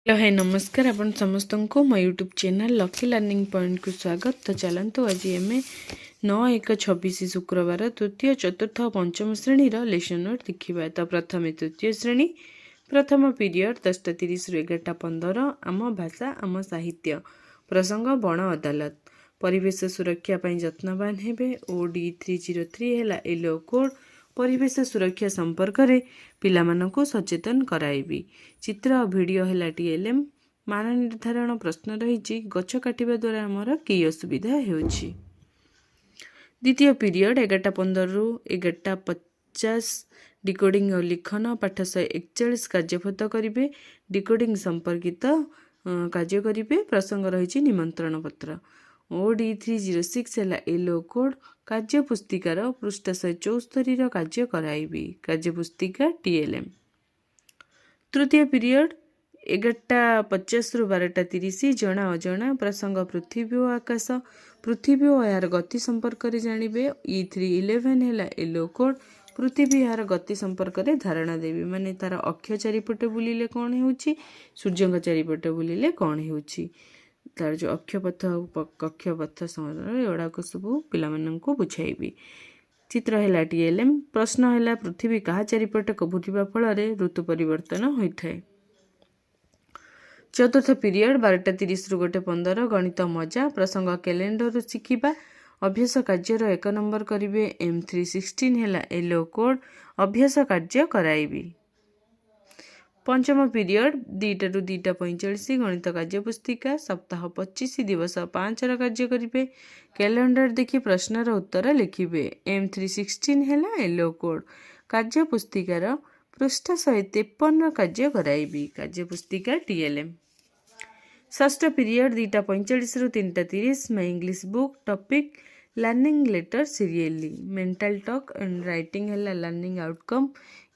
Hello hi नमस्कार आपण समस्त को मो YouTube channel lucky learning point को स्वागत। तो चलतु आज एम 9/1/26 शुक्रवार तृतीय चतुर्थ और पंचम श्रेणी लेसन नोट देखा। तो प्रथम तृतीय श्रेणी प्रथम पीरियड 10:30 रु 11:15 आम भाषा आम साहित्य प्रसंग बण अदालत परिवेश सुरक्षा जत्नवान हेबे। OD 303 है येलो कोड परिवेश सुरक्षा संपर्क में पिलामानंकु सचेतन कराइबी। चित्र और वीडियो है TLM मान निर्धारण प्रश्न रही गछ काटिबा द्वारा आमर कि असुविधा होउछि। द्वितीय पीरियड 11:15 रु 11:50 डिकोडिंग और लिखन पाठ 141 कार्यफत करेंगे। डिकोडिंग संपर्कित कार्य करेंगे। प्रसंग रही निमंत्रण पत्र। OD 306 है येलो कोड कार्य पुस्तिकार पृष्ठ 174 कार्य कराइबी। कार्य पुस्तिका TLM। तृतीय पीरियड 11:50 रु 12:30 जना अजना प्रसंग पृथ्वी और आकाश पृथ्वी और यार गति संपर्क में जानवे। E311 है येलो कोड पृथ्वी यार गति संपर्क में धारणा देवी माने तार अक्ष चारिपटे बुलिले कौन होउछि सूर्य चारिपटे बुलिले कौन होउछि तार जो अक्षपथ कक्षपथ समय एगुड़ाक सब पिलामानंकु बुझाइबी। चित्र है TLM प्रश्न है पृथ्वी क्या चारिपटे घूरिबा फल ऋतु परिवर्तन होता है। चतुर्थ पीरियड 12:30 रु 1:15 गणित मजा प्रसंग कैलेंडर शिखा। अभ्यास कार्यर 1 नंबर करेंगे। M316 है येलो कोड अभ्यास कार्य कराइबी। पंचम पीरियड 2 रु 2:45 गणित कार्य पुस्तिका सप्ताह 25 दिवस 5 कार्य करेंगे। कैलेंडर देखि प्रश्नर उत्तर लिखिबे। M316 है येलो कोड कार्य पुस्तिकार पृष्ठ 153 कार्य कराइबी। कार्य पुस्तिका TLM। षष्ठ पीरियड 2:45 रु 3:30 my English book topic learning letter serially mental talk and writing है लर्निंग आउटकम।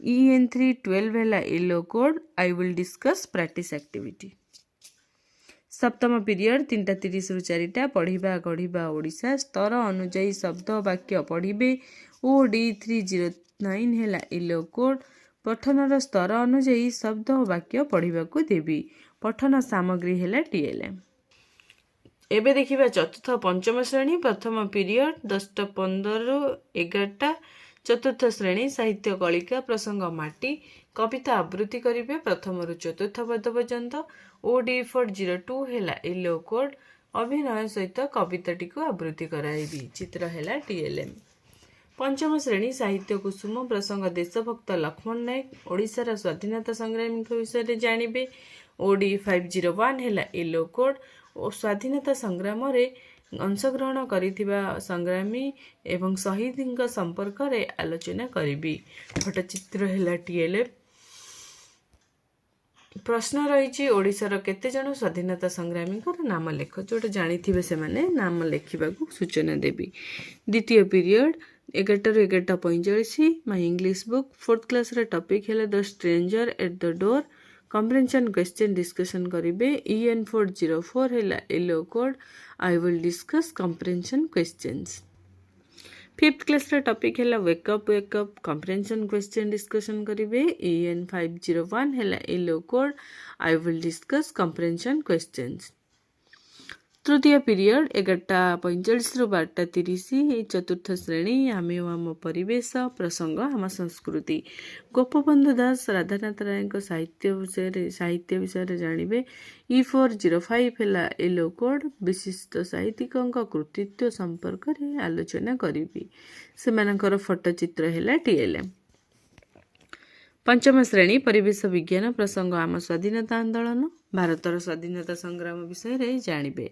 EN312 है yellow code I will discuss practice activity. सप्तम पीरियड 3:30 रु 4 पढ़िबा गढ़िबा ओडिशा स्तर अनुजाई शब्द वाक्य पढ़िबे। OD 309 है येलो कोड पठनर स्तर अनुजाई शब्द वाक्य पढ़ा को देवी। पठन सामग्री है TLM। एबे देखिबा चतुर्थ पंचम श्रेणी प्रथम पीरियड 10:15 रु 11 चतुर्थ श्रेणी साहित्य कलिका प्रसंग माटी कविता आवृत्ति करेंगे प्रथम रु चतुर्थ पद पर्यंत। OD 402 है येलो कोड अभिनय सहित कविताटी को आवृत्ति कराइबी। चित्र है TLM। पंचम श्रेणी साहित्य कुसुम प्रसंग देशभक्त लक्ष्मण नायक ओडिशार स्वाधीनता संग्रामी विषय जानवे। OD 501 है येलो कोड और स्वाधीनता संग्राम अंशग्रहण करिथिबा संग्रामी एवं शहीद संपर्क रे आलोचना करिबी। फोटोचित्र है TLM। प्रश्न रही ओडिशार केते जन स्वाधीनता संग्रामी नाम लेख जोटा जानी से माने नाम लेखा सूचना देवी। द्वितीय पीरियड 11 रु 11:45 my English book fourth class topic है the stranger at the door comprehension question discussion करेंगे। EN404 है yellow code I will discuss comprehension questions. Fifth class topic है वेकअप कम्प्रेhension क्वेश्चन डिस्कशन करेंगे। EN501 है yellow code I will discuss comprehension questions. तृतीय period 11:45 रु 12:30 चतुर्थ श्रेणी आमे आम परिवेश प्रसंग आम संस्कृति गोपबंधु दास राधानाथ राय साहित्य विषय जानवे। E405 है येलो कोड विशिष्ट साहित्यिकों कृतित्व संपर्क में आलोचना करी से फोटोचित्र है TLM। पंचम श्रेणी परिवेश विज्ञान प्रसंग आम स्वाधीनता आंदोलन भारतर स्वाधीनता संग्राम विषय जानवे।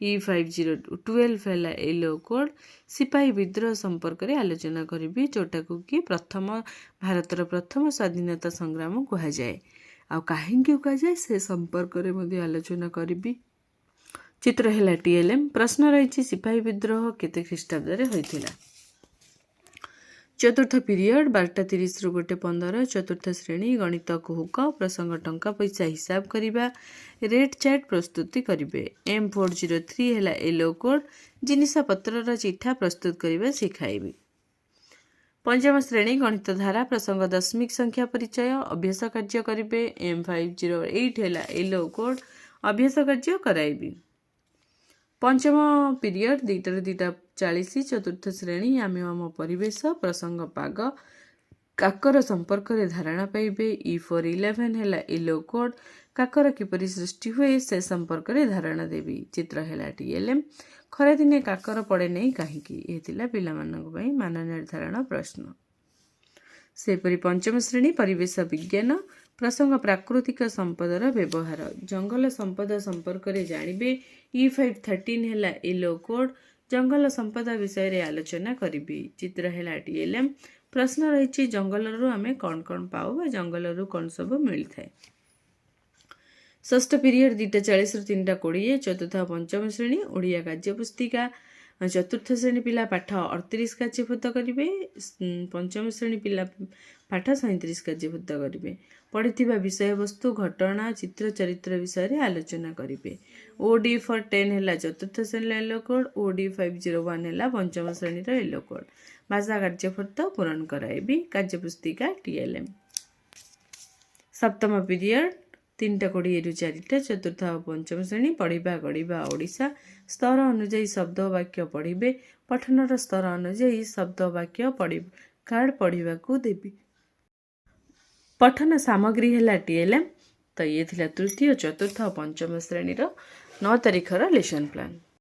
E512 है येलो कोड सिपाही विद्रोह संपर्क में आलोचना करी जोटा को कि प्रथम भारतर प्रथम स्वाधीनता संग्राम कह जाए आ कहीं कहुए से संपर्क में आलोचना करी। चित्र है TLM। प्रश्न रही सिपाही विद्रोह केते ख्रीष्टाब्द होता। चतुर्थ पीरियड 12:30 रु 1:15 चतुर्थ श्रेणी गणित कुहुक प्रसंग टंका पैसा हिसाब करिबा रेट चार्ट प्रस्तुति करिवे। M403 है येलो कोड जिनिस पत्रर चिठा प्रस्तुत करिबा सिखाइबी। पंचम श्रेणी गणित धारा प्रसंग दशमिक संख्या परिचय अभ्यास कार्य करेंगे M508 है येलो कोड अभ्यास कार्य कराइबी। पंचम पीरियड 2:40 चतुर्थ श्रेणी आमे आम परिवेश प्रसंग पाग काकर संपर्क में धारणा पाइबे E411 है येलो कोड काकर किपरि सृष्टि हुए से संपर्क में धारणा देवी। चित्र है TLM खरा दिने काकर पड़े नहीं कहीं ये पिला मान निर्धारण प्रश्न। सेपरी पंचम श्रेणी परिवेश विज्ञान प्रसंग प्राकृतिक संपदर व्यवहार जंगल संपद संपर्क में जानवे E513 है येलो कोड जंगल संपदा विषय रे आलोचना करी। चित्र है TLM प्रश्न रही जंगल आमे कौन कौन पाऊ जंगल कौन सब मिलता है। षष्ठ पीरियड 2:40 रु 3:20 चतुर्थ पंचम श्रेणी ओडिया कार्य पुस्तिका चतुर्थ श्रेणी पिला पाठ 38 कार्यभूत करेंगे पंचम श्रेणी पिला पाठ 37 कार्यभूत करेंगे। पढ़ी विषय वस्तु घटना चित्र चरित्र विषय रे आलोचना करेंगे। OD410 है चतुर्थ श्रेणी येलो कोड OD501 है पंचम श्रेणी येलो कोड भाषा कार्यभूत पूरण कराइबी कार्यपुस्तिका TLM। सप्तम पीरियड 3:20 रु 4 चतुर्थ पंचम श्रेणी पढ़ा गढ़ा ओडिशा स्तर अनुजाई शब्द वाक्य पढ़े पठनर स्तर अनुजाई शब्द वाक्य कार्ड पढ़ा को देवी। पठन सामग्री है TLM। तो ये तृतीय चतुर्थ पंचम श्रेणी 9 तारिखर लेसन प्लान।